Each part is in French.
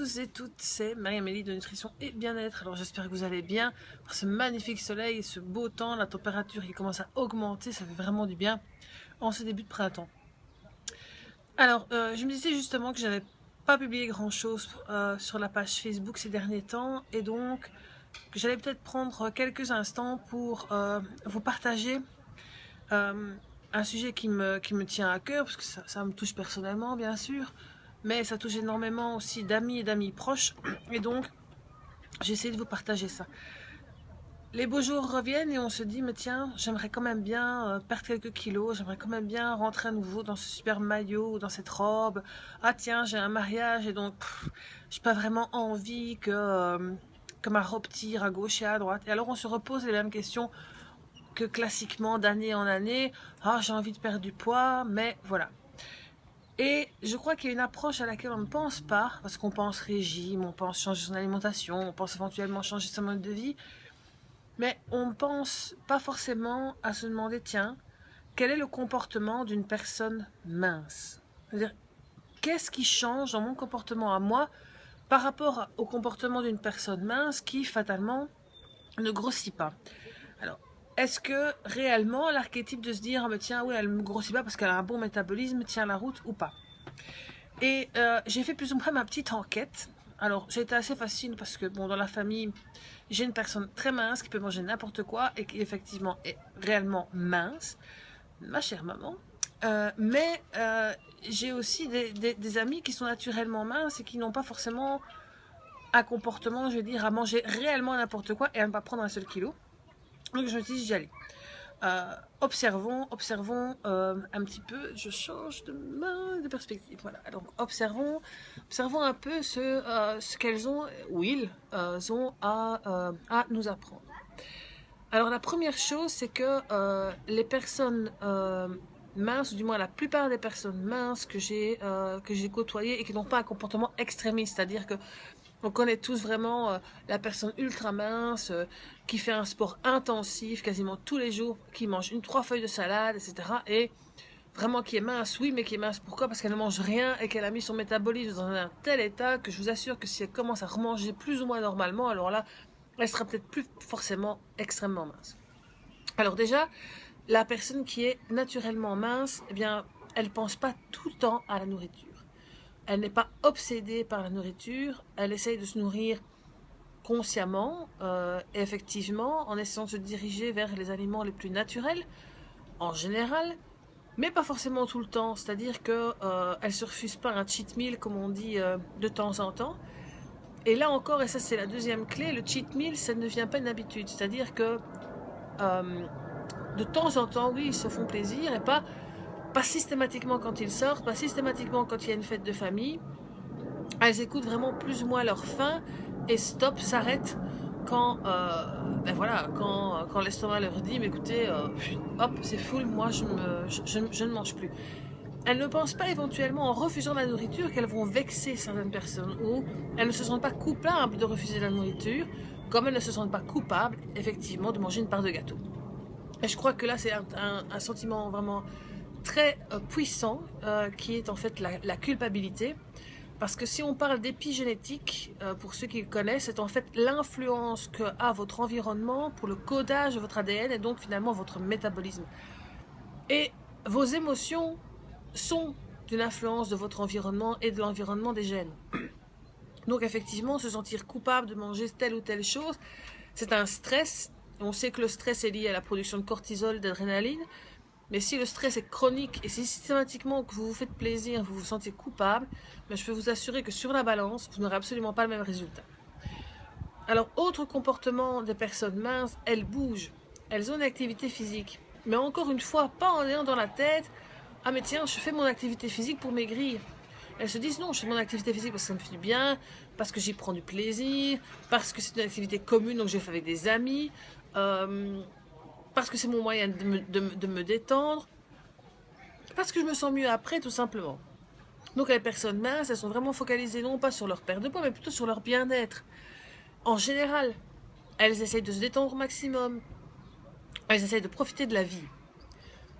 tous et toutes, c'est Marie-Amélie de Nutrition et Bien-être. Alors j'espère que vous allez bien. Pour ce magnifique soleil, ce beau temps, la température qui commence à augmenter, ça fait vraiment du bien en ce début de printemps. Alors je me disais justement que j'avais pas publié grand chose sur la page Facebook ces derniers temps et donc que j'allais peut-être prendre quelques instants pour vous partager un sujet qui me tient à cœur parce que ça me touche personnellement bien sûr, mais ça touche énormément aussi d'amis et d'amis proches et donc j'ai essayé de vous partager ça. Les beaux jours reviennent et on se dit mais tiens, j'aimerais quand même bien perdre quelques kilos, j'aimerais quand même bien rentrer à nouveau dans ce super maillot ou dans cette robe. Ah tiens, j'ai un mariage et donc j'ai pas vraiment envie que ma robe tire à gauche et à droite. Et alors on se repose les mêmes questions que classiquement d'année en année. Ah, j'ai envie de perdre du poids, mais voilà. Et je crois qu'il y a une approche à laquelle on ne pense pas, parce qu'on pense régime, on pense changer son alimentation, on pense éventuellement changer son mode de vie, mais on ne pense pas forcément à se demander, tiens, quel est le comportement d'une personne mince? C'est-à-dire, qu'est-ce qui change dans mon comportement à moi par rapport au comportement d'une personne mince qui, fatalement, ne grossit pas? Alors, est-ce que réellement l'archétype de se dire ah, mais tiens, oui, elle ne me grossit pas parce qu'elle a un bon métabolisme tient la route ou pas? Et j'ai fait plus ou moins ma petite enquête. Alors, j'ai été assez facile parce que, bon, dans la famille, j'ai une personne très mince qui peut manger n'importe quoi et qui, effectivement, est réellement mince, ma chère maman. Mais j'ai aussi des amis qui sont naturellement minces et qui n'ont pas forcément un comportement, je veux dire, à manger réellement n'importe quoi et à ne pas prendre un seul kilo. Donc, je me suis dit, j'y allais. Observons un petit peu, je change de perspective, voilà, donc observons un peu ce qu'elles ont, ou ils ont à nous apprendre. Alors la première chose, c'est que les personnes minces, ou du moins la plupart des personnes minces que j'ai côtoyées et qui n'ont pas un comportement extrémiste, c'est-à-dire que on connaît tous vraiment la personne ultra mince qui fait un sport intensif quasiment tous les jours, qui mange 3 feuilles de salade, etc. Et vraiment qui est mince, oui, mais qui est mince pourquoi? Parce qu'elle ne mange rien et qu'elle a mis son métabolisme dans un tel état que je vous assure que si elle commence à remanger plus ou moins normalement, alors là, elle sera peut-être plus forcément extrêmement mince. Alors déjà, la personne qui est naturellement mince, eh bien, elle ne pense pas tout le temps à la nourriture. Elle n'est pas obsédée par la nourriture, elle essaye de se nourrir consciemment, effectivement, en essayant de se diriger vers les aliments les plus naturels, en général, mais pas forcément tout le temps. C'est-à-dire que elle se refuse pas un cheat meal, comme on dit de temps en temps. Et là encore, et ça c'est la deuxième clé, le cheat meal, ça ne devient pas une habitude. C'est-à-dire que de temps en temps, oui, ils se font plaisir, et pas systématiquement quand ils sortent, pas systématiquement quand il y a une fête de famille. Elles écoutent vraiment plus ou moins leur faim et stop, s'arrêtent quand, ben voilà, quand l'estomac leur dit, mais écoutez, hop, c'est full, moi je ne mange plus. Elles ne pensent pas éventuellement en refusant la nourriture qu'elles vont vexer certaines personnes ou elles ne se sentent pas coupables de refuser la nourriture comme elles ne se sentent pas coupables effectivement de manger une part de gâteau. Et je crois que là c'est un sentiment vraiment très puissant qui est en fait la culpabilité. Parce que si on parle d'épigénétique, pour ceux qui le connaissent, c'est en fait l'influence que a votre environnement pour le codage de votre ADN et donc finalement votre métabolisme. Et vos émotions sont une influence de votre environnement et de l'environnement des gènes. Donc effectivement, se sentir coupable de manger telle ou telle chose, c'est un stress. On sait que le stress est lié à la production de cortisol, d'adrénaline. Mais si le stress est chronique et si systématiquement que vous vous faites plaisir, vous vous sentez coupable, ben je peux vous assurer que sur la balance, vous n'aurez absolument pas le même résultat. Alors, autre comportement des personnes minces, elles bougent. Elles ont une activité physique. Mais encore une fois, pas en ayant dans la tête « Ah mais tiens, je fais mon activité physique pour maigrir ». Elles se disent « Non, je fais mon activité physique parce que ça me fait du bien, parce que j'y prends du plaisir, parce que c'est une activité commune, donc je fais avec des amis. Parce que c'est mon moyen de me détendre, parce que je me sens mieux après, tout simplement. » Donc les personnes minces, elles sont vraiment focalisées non pas sur leur perte de poids, mais plutôt sur leur bien-être. En général, elles essayent de se détendre au maximum, elles essayent de profiter de la vie.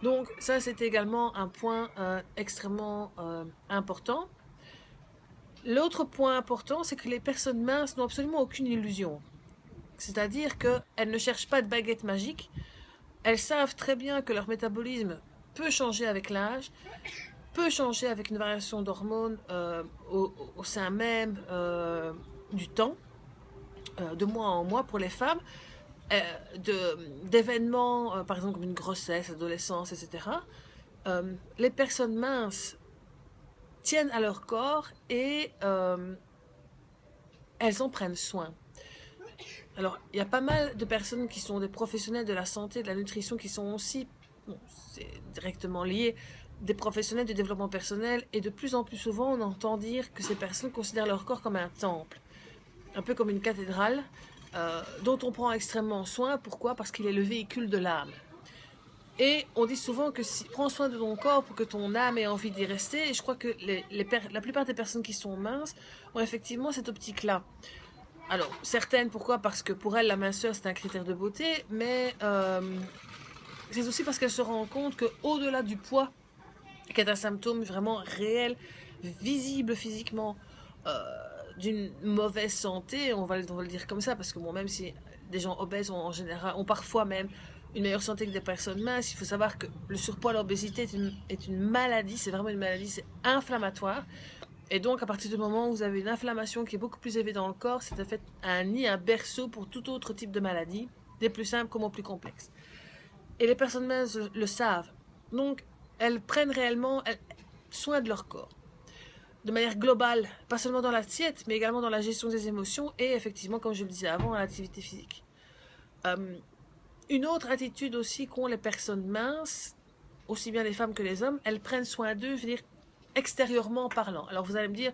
Donc ça, c'est également un point extrêmement important. L'autre point important, c'est que les personnes minces n'ont absolument aucune illusion. C'est-à-dire qu'elles ne cherchent pas de baguette magique. Elles savent très bien que leur métabolisme peut changer avec l'âge, peut changer avec une variation d'hormones au sein même du temps, de mois en mois pour les femmes, d'événements, par exemple comme une grossesse, adolescence, etc. Les personnes minces tiennent à leur corps et elles en prennent soin. Alors, il y a pas mal de personnes qui sont des professionnels de la santé, de la nutrition, qui sont aussi, bon, c'est directement lié, des professionnels du développement personnel. Et de plus en plus souvent, on entend dire que ces personnes considèrent leur corps comme un temple, un peu comme une cathédrale, dont on prend extrêmement soin. Pourquoi? Parce qu'il est le véhicule de l'âme. Et on dit souvent que si prends soin de ton corps pour que ton âme ait envie d'y rester. Et je crois que la plupart des personnes qui sont minces ont effectivement cette optique-là. Alors, certaines, pourquoi? Parce que pour elles, la minceur, c'est un critère de beauté, mais c'est aussi parce qu'elles se rendent compte qu'au-delà du poids, qui est un symptôme vraiment réel, visible physiquement, euh, d'une mauvaise santé, on va le dire comme ça, parce que bon, même si des gens obèses ont, en général, ont parfois même une meilleure santé que des personnes minces, il faut savoir que le surpoids, l'obésité est une maladie, c'est vraiment une maladie, c'est inflammatoire. Et donc, à partir du moment où vous avez une inflammation qui est beaucoup plus élevée dans le corps, c'est en fait un nid, un berceau pour tout autre type de maladie, des plus simples comme aux plus complexes. Et les personnes minces le savent. Donc, elles prennent réellement soin de leur corps. De manière globale, pas seulement dans l'assiette, mais également dans la gestion des émotions et effectivement, comme je le disais avant, à l'activité physique. Une autre attitude aussi qu'ont les personnes minces, aussi bien les femmes que les hommes, elles prennent soin d'eux, je veux dire, extérieurement parlant. Alors vous allez me dire,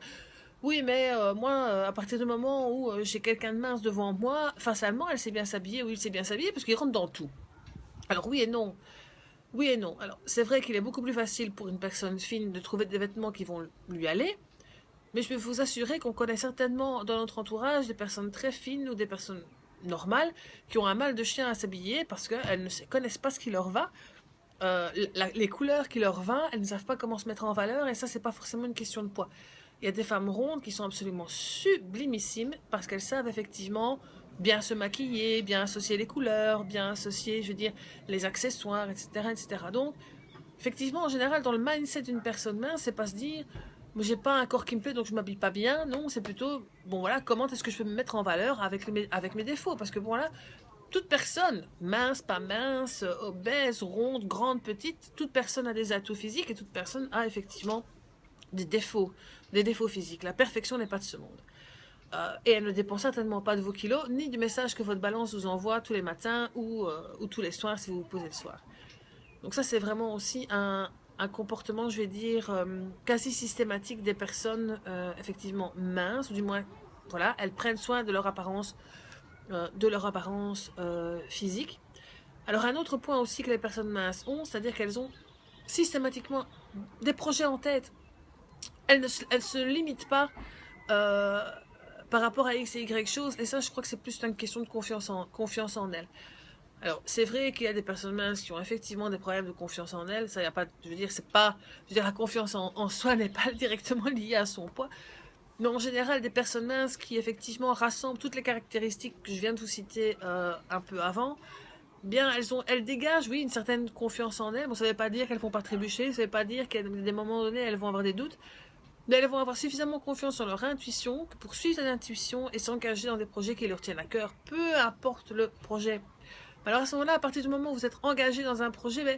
oui, mais moi, à partir du moment où j'ai quelqu'un de mince devant moi, facialement, elle sait bien s'habiller, ou il sait bien s'habiller, parce qu'il rentre dans tout. Alors oui et non. Oui et non. Alors c'est vrai qu'il est beaucoup plus facile pour une personne fine de trouver des vêtements qui vont lui aller, mais je peux vous assurer qu'on connaît certainement dans notre entourage des personnes très fines ou des personnes normales qui ont un mal de chien à s'habiller parce qu'elles ne connaissent pas ce qui leur va. Les couleurs qui leur vont, elles ne savent pas comment se mettre en valeur et ça, c'est pas forcément une question de poids. Il y a des femmes rondes qui sont absolument sublimissimes parce qu'elles savent effectivement bien se maquiller, bien associer les couleurs, bien associer, je veux dire, les accessoires, etc., etc. Donc, effectivement, en général, dans le mindset d'une personne mince, c'est pas se dire, j'ai pas un corps qui me plaît donc je m'habille pas bien. Non, c'est plutôt, bon voilà, comment est-ce que je peux me mettre en valeur avec mes défauts? Parce que bon voilà, toute personne, mince, pas mince, obèse, ronde, grande, petite, toute personne a des atouts physiques et toute personne a effectivement des défauts physiques. La perfection n'est pas de ce monde. Et elle ne dépend certainement pas de vos kilos, ni du message que votre balance vous envoie tous les matins ou tous les soirs si vous vous posez le soir. Donc ça, c'est vraiment aussi un comportement, je vais dire, quasi systématique des personnes effectivement minces, ou du moins, voilà, elles prennent soin de leur apparence physique. Alors un autre point aussi que les personnes minces ont, c'est-à-dire qu'elles ont systématiquement des projets en tête. Elles se limitent pas euh, par rapport à X et Y choses, et ça je crois que c'est plus une question de confiance en elles. Alors, c'est vrai qu'il y a des personnes minces qui ont effectivement des problèmes de confiance en elles. Ça, y a pas, je veux dire, c'est pas, je veux dire, la confiance en soi n'est pas directement liée à son poids. Mais en général, des personnes minces qui effectivement rassemblent toutes les caractéristiques que je viens de vous citer un peu avant, bien, elles dégagent, oui, une certaine confiance en elles. Bon, ça ne veut pas dire qu'elles ne vont pas trébucher, ça ne veut pas dire qu'à des moments donnés, elles vont avoir des doutes. Mais elles vont avoir suffisamment confiance en leur intuition pour suivre cette intuition et s'engager dans des projets qui leur tiennent à cœur, peu importe le projet. Alors à ce moment-là, à partir du moment où vous êtes engagé dans un projet, ben,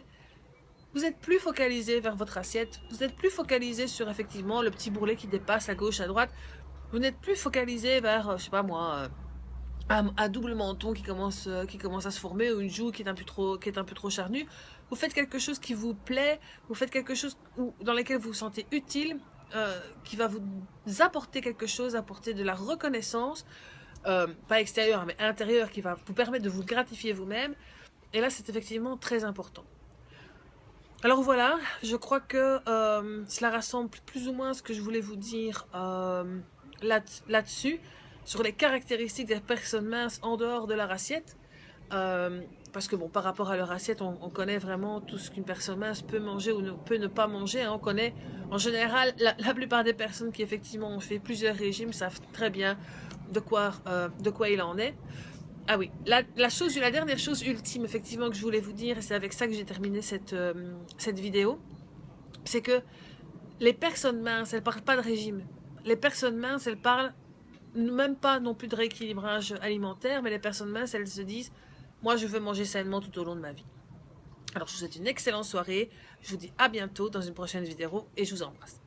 vous êtes plus focalisé vers votre assiette, vous êtes plus focalisé sur effectivement le petit bourrelet qui dépasse à gauche, à droite, vous n'êtes plus focalisé vers, je sais pas moi, un double menton qui commence à se former ou une joue qui est un peu trop charnue. Vous faites quelque chose qui vous plaît, vous faites quelque chose dans lequel vous vous sentez utile, qui va vous apporter quelque chose, apporter de la reconnaissance, pas extérieure mais intérieure, qui va vous permettre de vous gratifier vous-même. Et là, c'est effectivement très important. Alors voilà, je crois que cela rassemble plus ou moins ce que je voulais vous dire là-dessus, sur les caractéristiques des personnes minces en dehors de leur assiette. Parce que bon, par rapport à leur assiette, on connaît vraiment tout ce qu'une personne mince peut manger ou peut ne pas manger, hein. On connaît, en général, la plupart des personnes qui effectivement ont fait plusieurs régimes savent très bien de quoi il en est. Ah oui, la dernière chose ultime effectivement que je voulais vous dire, et c'est avec ça que j'ai terminé cette vidéo, c'est que les personnes minces, elles ne parlent pas de régime. Les personnes minces, elles parlent même pas non plus de rééquilibrage alimentaire, mais les personnes minces, elles se disent, moi je veux manger sainement tout au long de ma vie. Alors je vous souhaite une excellente soirée, je vous dis à bientôt dans une prochaine vidéo et je vous embrasse.